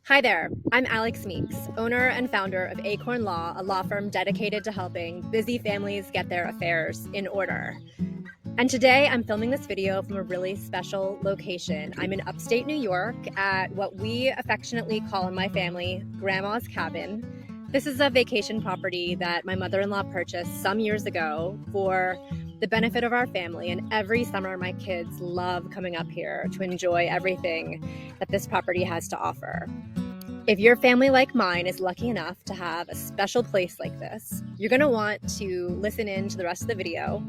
Hi there, I'm Alex Meeks, owner and founder of Acorn Law, a law firm dedicated to helping busy families get their affairs in order. And today I'm filming this video from a really special location. I'm in upstate New York at what we affectionately call in my family, Grandma's Cabin. This is a vacation property that my mother-in-law purchased some years ago for the benefit of our family, and every summer my kids love coming up here to enjoy everything that this property has to offer. If your family, like mine, is lucky enough to have a special place like this, you're going to want to listen in to the rest of the video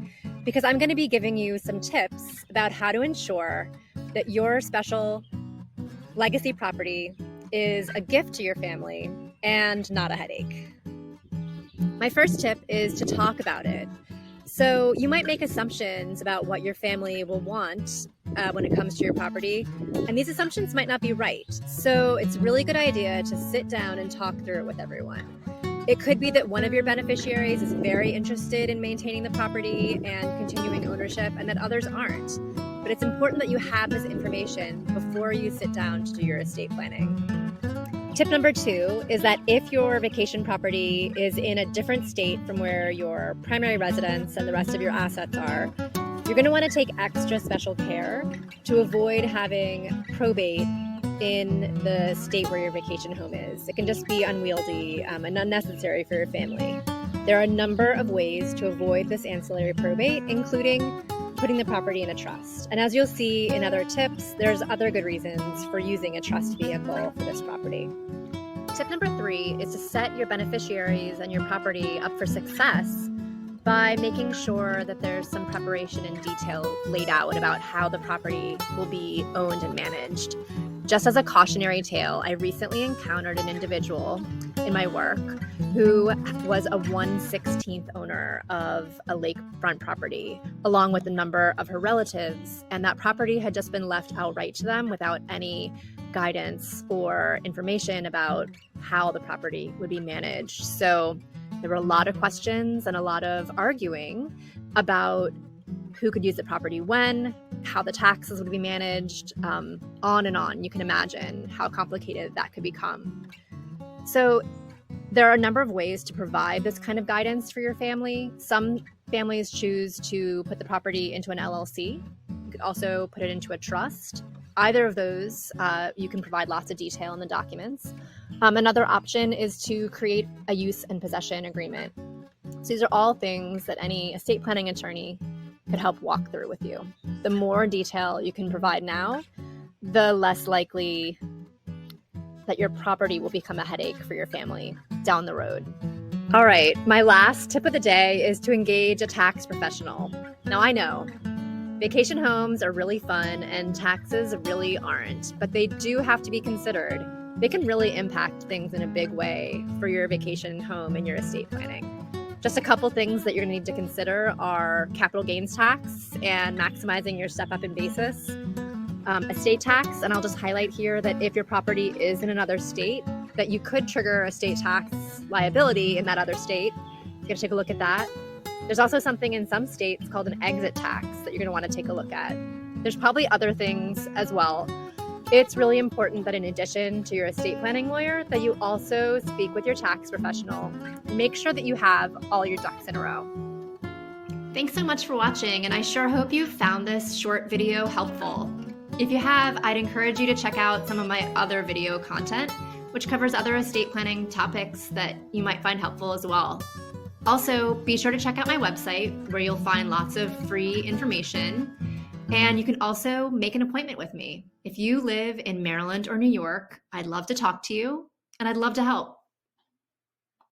because I'm going to be giving you some tips about how to ensure that your special legacy property is a gift to your family and not a headache. My first tip is to talk about it. So you might make assumptions about what your family will want when it comes to your property, and these assumptions might not be right. So it's a really good idea to sit down and talk through it with everyone. It could be that one of your beneficiaries is very interested in maintaining the property and continuing ownership, and that others aren't. But it's important that you have this information before you sit down to do your estate planning. Tip number 2 is that if your vacation property is in a different state from where your primary residence and the rest of your assets are, you're going to want to take extra special care to avoid having probate in the state where your vacation home is. It can just be unwieldy and unnecessary for your family. There are a number of ways to avoid this ancillary probate, including putting the property in a trust. And as you'll see in other tips, there's other good reasons for using a trust vehicle for this property. Tip number 3 is to set your beneficiaries and your property up for success by making sure that there's some preparation and detail laid out about how the property will be owned and managed. Just as a cautionary tale, I recently encountered an individual in my work who was a 1/16th owner of a lakefront property, along with a number of her relatives, and that property had just been left outright to them without any guidance or information about how the property would be managed. So there were a lot of questions and a lot of arguing about who could use the property when, how the taxes would be managed, on and on. You can imagine how complicated that could become. So there are a number of ways to provide this kind of guidance for your family. Some families choose to put the property into an LLC. You could also put it into a trust. Either of those, you can provide lots of detail in the documents. Another option is to create a use and possession agreement. So these are all things that any estate planning attorney could help walk through with you. The more detail you can provide now, the less likely that your property will become a headache for your family down the road. All right, my last tip of the day is to engage a tax professional. Now I know vacation homes are really fun and taxes really aren't, but they do have to be considered. They can really impact things in a big way for your vacation home and your estate planning. Just a couple things that you're going to need to consider are capital gains tax and maximizing your step up in basis, estate tax. And I'll just highlight here that if your property is in another state, that you could trigger a state tax liability in that other state. You're going to take a look at that. There's also something in some states called an exit tax that you're going to want to take a look at. There's probably other things as well. It's really important that in addition to your estate planning lawyer, that you also speak with your tax professional. Make sure that you have all your ducks in a row. Thanks so much for watching, and I sure hope you found this short video helpful. If you have, I'd encourage you to check out some of my other video content, which covers other estate planning topics that you might find helpful as well. Also, be sure to check out my website where you'll find lots of free information. And you can also make an appointment with me. If you live in Maryland or New York, I'd love to talk to you and I'd love to help.